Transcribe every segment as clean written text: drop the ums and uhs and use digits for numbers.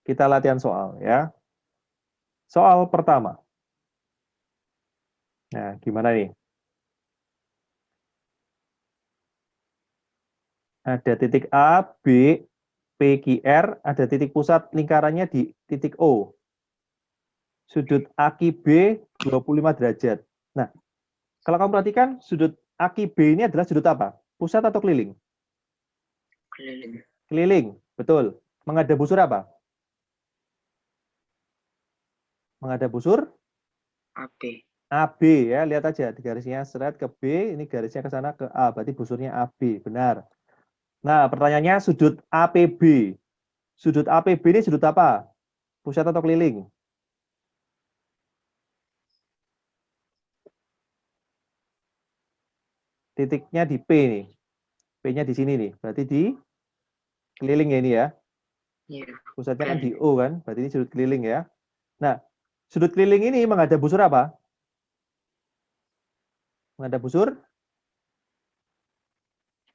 Kita latihan soal ya. Soal pertama. Nah, gimana nih? Ada titik A, B, P, Q, R, ada titik pusat lingkarannya di titik O. Sudut AQB 25 derajat. Nah, kalau kamu perhatikan, sudut AQB ini adalah sudut apa? Pusat atau keliling? Keliling. Keliling, betul. Menghadap busur apa? Menghadap busur AB. AB ya, lihat aja di garisnya seret ke B, ini garisnya ke sana ke A, berarti busurnya AB, benar. Nah, pertanyaannya sudut APB. Sudut APB ini sudut apa? Pusat atau keliling? Titiknya di P nih. P-nya di sini nih, berarti di keliling ya ini ya. Iya. Pusatnya kan di Keliling. O kan, berarti ini sudut keliling ya. Nah, sudut keliling ini menghadap busur apa? Menghadap busur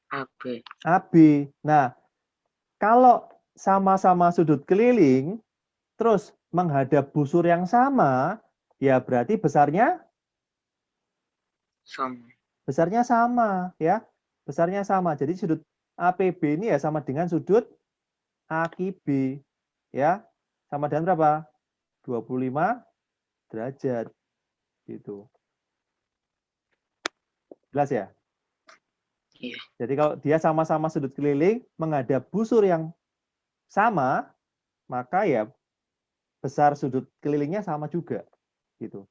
AB. AB. Nah, kalau sama-sama sudut keliling, terus menghadap busur yang sama, ya berarti Sama. besarnya sama ya. Besarnya sama. Jadi sudut APB ini ya sama dengan sudut AQB ya. Sama dengan berapa? 25 derajat gitu. Jelas ya? Iya. Jadi kalau dia sama-sama sudut keliling menghadap busur yang sama, maka ya besar sudut kelilingnya sama juga gitu.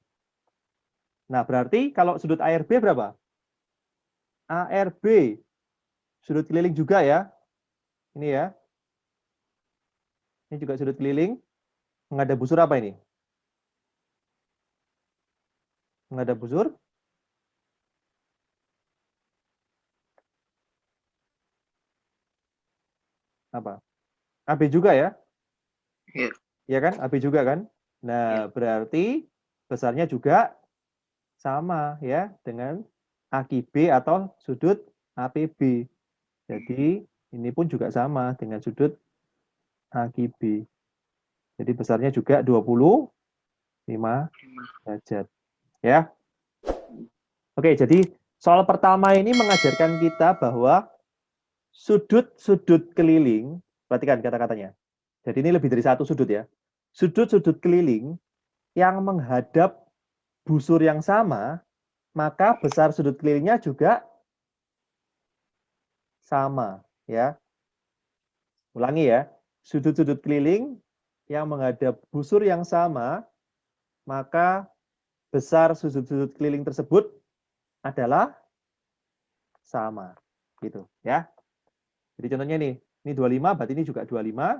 Nah, berarti kalau sudut ARB berapa? ARB sudut keliling juga ya. Ini ya. Ini juga sudut keliling. Menghadap busur apa ini? Menghadap busur apa? AB juga ya? Iya. Ya kan? AB juga kan? Iya. Nah, berarti besarnya juga sama ya dengan AQB atau sudut APB. Jadi ini pun juga sama dengan sudut AQB. Jadi besarnya juga 25 derajat. Ya. Oke, jadi soal pertama ini mengajarkan kita bahwa sudut-sudut keliling, perhatikan kata-katanya. Jadi ini lebih dari satu sudut ya. Sudut-sudut keliling yang menghadap busur yang sama, maka besar sudut kelilingnya juga sama, ya. Ulangi ya. Sudut-sudut keliling yang menghadap busur yang sama, maka besar sudut-sudut keliling tersebut adalah sama, gitu, ya. Jadi contohnya nih, ini 25, berarti ini juga 25,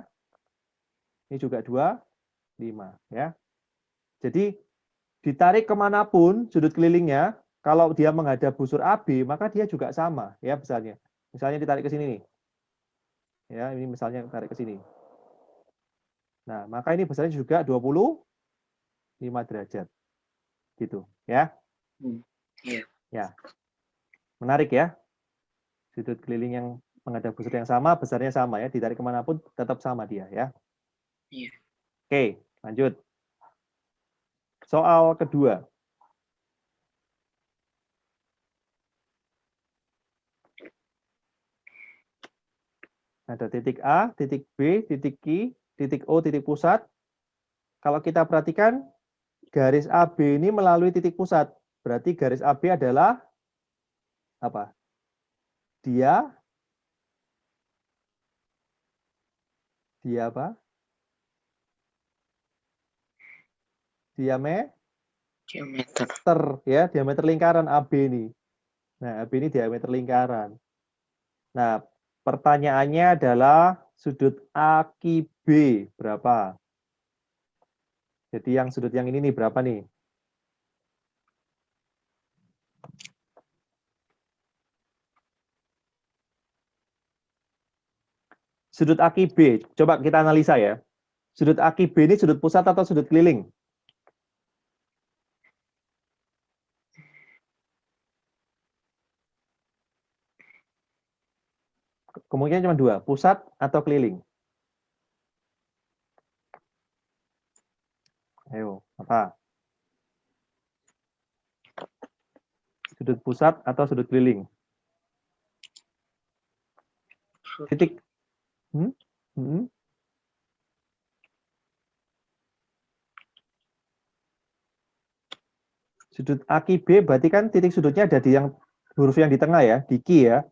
ini juga 25, ya. Jadi ditarik kemanapun sudut kelilingnya, kalau dia menghadap busur AB, maka dia juga sama, ya besarnya. Misalnya ditarik ke sini nih, ya ini misalnya tarik ke sini. Nah, maka ini besarnya juga 25 derajat, gitu, ya. Iya. Ya, menarik ya. Sudut keliling yang menghadap busur yang sama, besarnya sama ya, ditarik kemanapun tetap sama dia, ya. Iya. Oke, lanjut. Soal kedua. Ada titik A, titik B, titik Q, titik O, titik pusat. Kalau kita perhatikan, garis AB ini melalui titik pusat. Berarti garis AB adalah apa? Dia apa? Diameter Diameter. ya, diameter lingkaran AB ini. Nah, AB ini diameter lingkaran. Nah, pertanyaannya adalah sudut AQB berapa? Jadi yang sudut yang ini nih berapa nih? Sudut AQB, coba kita analisa ya. Sudut AQB ini sudut pusat atau sudut keliling? Kemungkinan cuma dua, pusat atau keliling. Ayo, apa? Sudut pusat atau sudut keliling? Titik. Sudut AKB berarti kan titik sudutnya ada di yang huruf yang di tengah ya, di Q ya.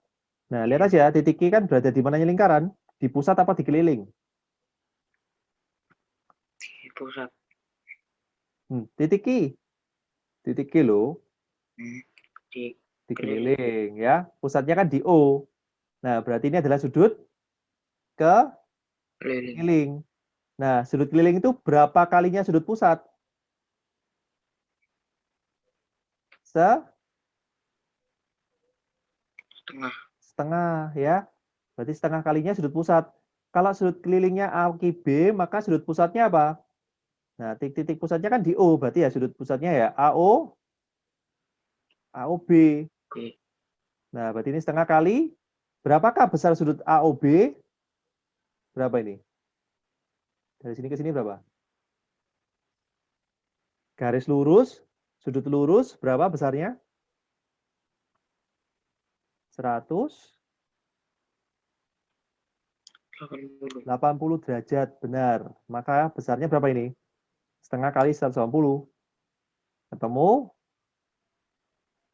Nah, lihat aja titik Q kan berada di mananya lingkaran? Di pusat apa di keliling? Di pusat. Titik Q. Titik Q loh. Di keliling ya. Pusatnya kan di O. Nah, berarti ini adalah sudut keliling. Nah, sudut keliling itu berapa kalinya sudut pusat? Setengah ya. Berarti setengah kalinya sudut pusat. Kalau sudut kelilingnya AKB, maka sudut pusatnya apa? Nah, titik pusatnya kan di O, berarti ya sudut pusatnya ya AOB. Nah, berarti ini setengah kali. Berapakah besar sudut AOB? Berapa ini? Dari sini ke sini berapa? Garis lurus, sudut lurus, berapa besarnya? 180 derajat, benar. Maka besarnya berapa ini? Setengah kali 180. Ketemu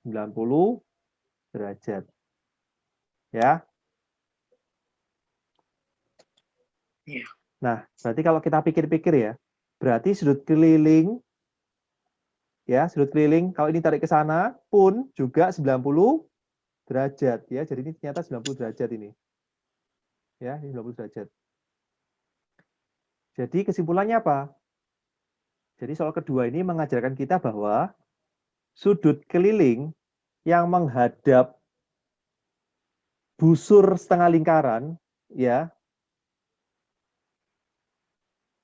90 derajat. Ya. Nah, berarti kalau kita pikir-pikir ya, berarti sudut keliling ya, sudut keliling kalau ini tarik ke sana pun juga 90 derajat ya. Jadi ini ternyata 90 derajat ini. Ya, ini 90 derajat. Jadi kesimpulannya apa? Jadi soal kedua ini mengajarkan kita bahwa sudut keliling yang menghadap busur setengah lingkaran ya.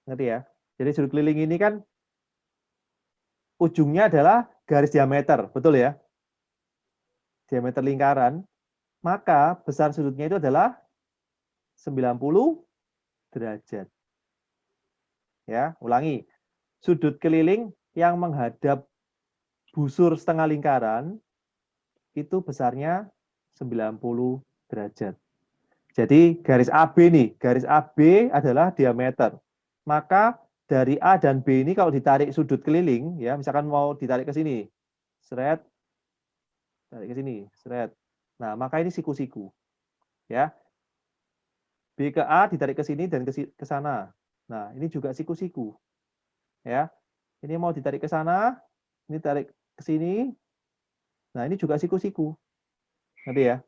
Ngerti ya? Jadi sudut keliling ini kan ujungnya adalah garis diameter, betul ya? Diameter lingkaran, maka besar sudutnya itu adalah 90 derajat. Ya, ulangi. Sudut keliling yang menghadap busur setengah lingkaran itu besarnya 90 derajat. Jadi garis AB nih, garis AB adalah diameter. Maka dari A dan B ini kalau ditarik sudut keliling, ya misalkan mau ditarik ke sini, seret, tarik ke sini, seret. Nah, maka ini siku-siku. Ya. B ke A ditarik ke sini dan ke sana. Nah, ini juga siku-siku. Ya. Ini mau ditarik ke sana, ini tarik ke sini. Nah, ini juga siku-siku. Ngerti ya?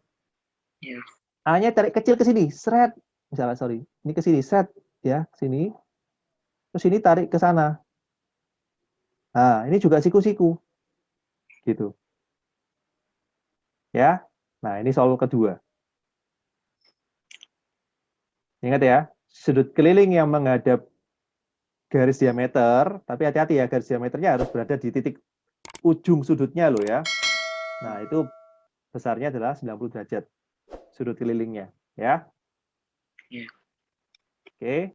Iya. A-nya tarik kecil ke sini, seret. Misalnya, sorry. Ini ke sini, seret. Ya, ke sini. Terus ini tarik ke sana. Nah, ini juga siku-siku. Gitu. Ya. Nah, ini soal kedua. Ingat ya, sudut keliling yang menghadap garis diameter, tapi hati-hati ya, garis diameternya harus berada di titik ujung sudutnya loh ya. Nah, itu besarnya adalah 90 derajat sudut kelilingnya, ya. Iya. Oke.